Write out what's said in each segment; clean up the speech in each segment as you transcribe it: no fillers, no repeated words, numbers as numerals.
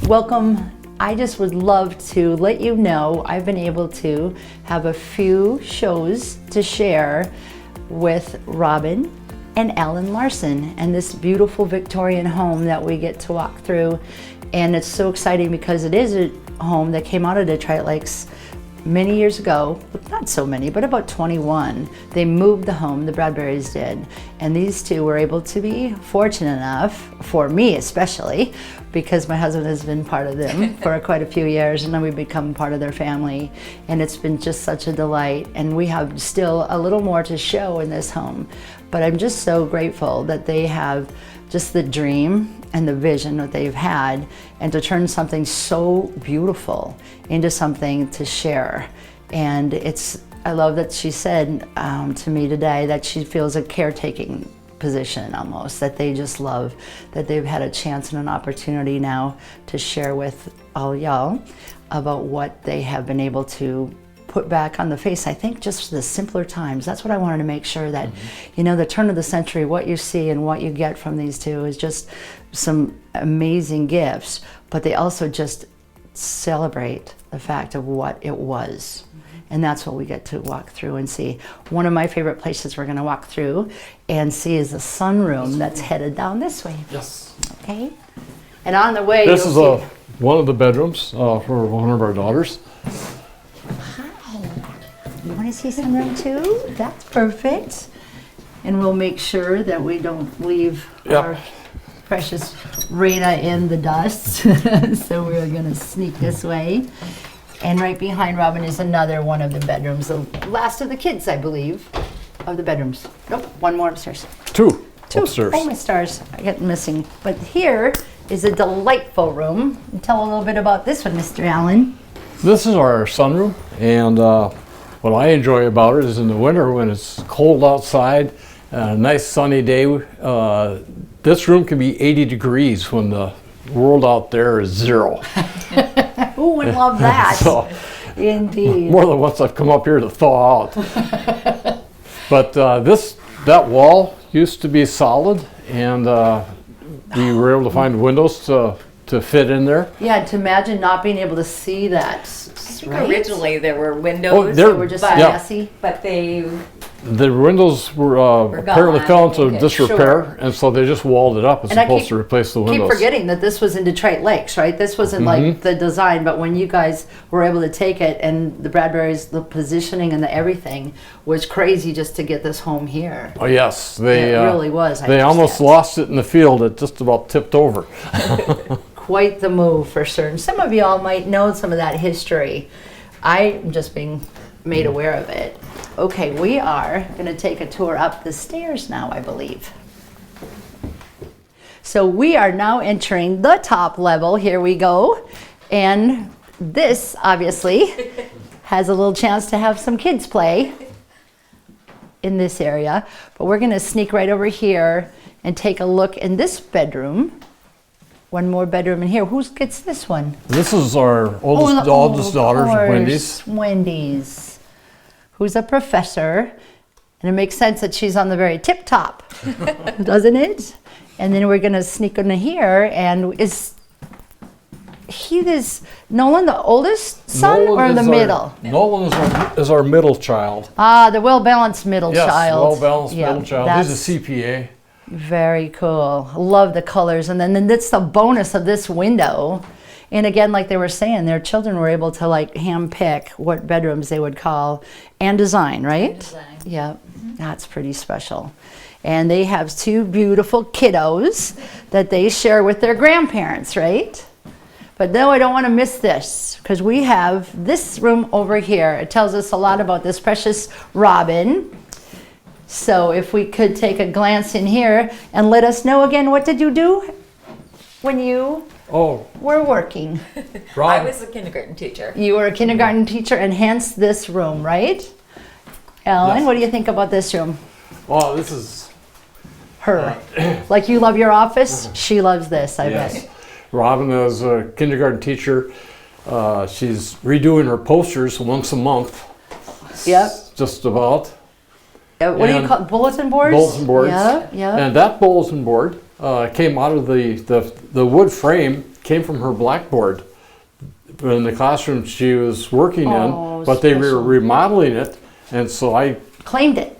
welcome. I just would love to let you know I've been able to have a few shows to share with Robin and Allen Larson and this beautiful Victorian home that we get to walk through. And it's so exciting because it is a home that came out of Detroit Lakes many years ago, not so many, but about 21. They moved the home, the Bradburys did, and these two were able to be fortunate enough, for me especially, because my husband has been part of them for quite a few years, and then we've become part of their family, and it's been just such a delight. And we have still a little more to show in this home, but I'm just so grateful that they have just the dream and the vision that they've had, and to turn something so beautiful into something to share. And I love that she said to me today that she feels a caretaking position almost, that they just love that they've had a chance and an opportunity now to share with all y'all about what they have been able to put back on the face. I think just the simpler times, that's what I wanted to make sure that, you know, the turn of the century, what you see and what you get from these two is just some amazing gifts, but they also just celebrate the fact of what it was. And that's what we get to walk through and see. One of my favorite places we're going to walk through and see is the sunroom that's headed down this way. Yes. Okay. And on the way, this is one of the bedrooms for one of our daughters. You want to see sunroom too? That's perfect. And we'll make sure that we don't leave our precious Rena in the dust. So we're going to sneak this way. And right behind Robin is another one of the bedrooms, the last of the kids, I believe, of the bedrooms. Nope, one more upstairs. Two upstairs. Oh, my stars, I get missing. But here is a delightful room. Tell a little bit about this one, Mr. Allen. This is our sunroom, and what I enjoy about it is in the winter when it's cold outside, a nice sunny day, this room can be 80 degrees when the world out there is 0. Who would love that? So, indeed. More than once I've come up here to thaw out. But that wall used to be solid, and we were able to find windows to fit in there. Yeah, to imagine not being able to see that. Right? Originally there were windows. They were just messy. But the windows were apparently fell into disrepair, and so they just walled it up as opposed to replace the windows. I keep forgetting that this was in Detroit Lakes, right? This wasn't like the design, but when you guys were able to take it, and the Bradburys, the positioning and the everything was crazy just to get this home here. Oh yes, it really was. They almost lost it in the field. It just about tipped over. Quite the move for certain. Some of y'all might know some of that history. I'm just being made aware of it. Okay, we are going to take a tour up the stairs now, I believe. So we are now entering the top level. Here we go. And this obviously has a little chance to have some kids play in this area. But we're going to sneak right over here and take a look in this bedroom. One more bedroom in here. Who gets this one? This is our oldest daughter, Wendy's. Wendy's, who's a professor, and it makes sense that she's on the very tip top, doesn't it? And then we're going to sneak into here, and is Nolan the oldest son or the middle? Nolan is our middle child. Ah, the well-balanced middle child. Yes, well-balanced middle child. He's a CPA. Very cool. Love the colors. And then that's the bonus of this window. And again, like they were saying, their children were able to like hand pick what bedrooms they would call and design, right? And design. Yeah, that's pretty special. And they have 2 beautiful kiddos that they share with their grandparents, right? But no, I don't want to miss this, because we have this room over here. It tells us a lot about this precious Robin. So if we could take a glance in here and let us know again, what did you do when you were working? I was a kindergarten teacher. You were a kindergarten teacher, and hence this room, right? Ellen, what do you think about this room? Well, this is her. Like you love your office, she loves this, I bet. Robin is a kindergarten teacher. She's redoing her posters once a month. Yep. Just about. What do you call it? Bulletin boards? Bulletin boards. Yeah, yeah. And that bulletin board came out of the wood frame came from her blackboard in the classroom she was working Oh, in, but they were special. remodeling it, and so I Claimed it.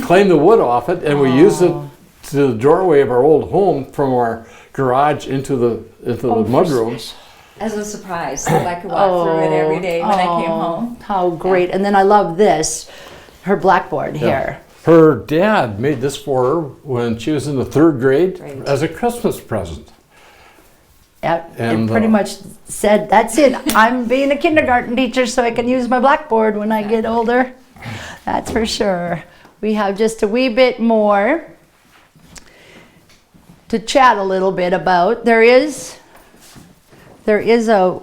claimed the wood off it, and we used it to the doorway of our old home from our garage into the mudroom. As a surprise, so I could walk through it every day when I came home. How great. And then I love this, her blackboard here. Her dad made this for her when she was in the 3rd grade Right. as a Christmas present. And pretty much said, that's it. I'm being a kindergarten teacher so I can use my blackboard when I get older. That's for sure. We have just a wee bit more to chat a little bit about. There is a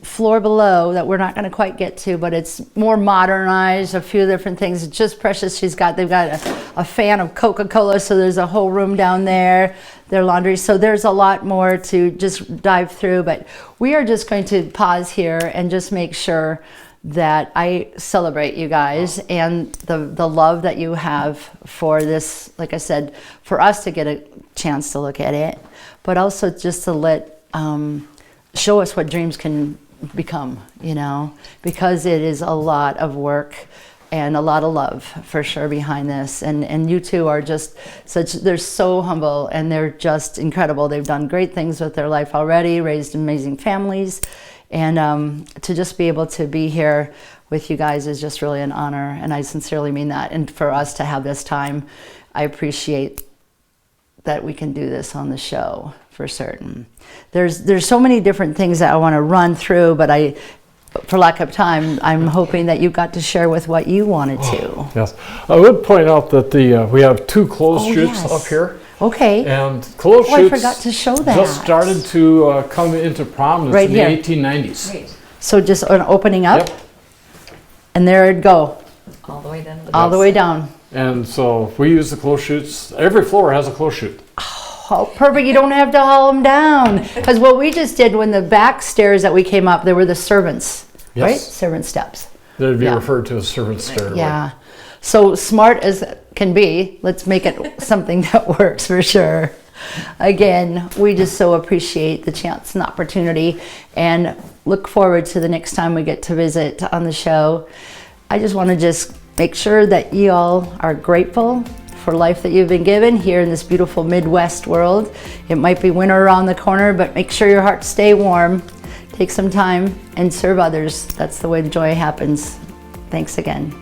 floor below that we're not going to quite get to, but it's more modernized, a few different things. It's just precious. They've got a fan of Coca-Cola, so there's a whole room down there, their laundry. So there's a lot more to just dive through, but we are just going to pause here and just make sure that I celebrate you guys and the love that you have for this, like I said, for us to get a chance to look at it, but also just to let show us what dreams can become, you know, because it is a lot of work and a lot of love for sure behind this. And you two are just they're so humble and they're just incredible. They've done great things with their life already, raised amazing families. And to just be able to be here with you guys is just really an honor. And I sincerely mean that. And for us to have this time, I appreciate that we can do this on the show for certain. There's so many different things that I want to run through, but for lack of time, I'm hoping that you got to share with what you wanted to. Yes, I would point out that we have 2 closed chutes yes. up here. Okay. And closed I chutes forgot to show that. just started to come into prominence Right in here. the 1890s. Great. So just an opening up, Yep. and there it'd go, All the way down to the all the way down. And so we use the closed chutes. Every floor has a closed chute. Oh, perfect. You don't have to haul them down. Because what we just did when the back stairs that we came up, there were the servants, right? Yes. Servant steps. They'd be Yeah. referred to as servant stairway. Yeah. So smart as can be, let's make it something that works for sure. Again, we just so appreciate the chance and opportunity and look forward to the next time we get to visit on the show. I just want to just make sure that you all are grateful for life that you've been given here in this beautiful Midwest world. It might be winter around the corner, but make sure your hearts stay warm. Take some time and serve others. That's the way the joy happens. Thanks again.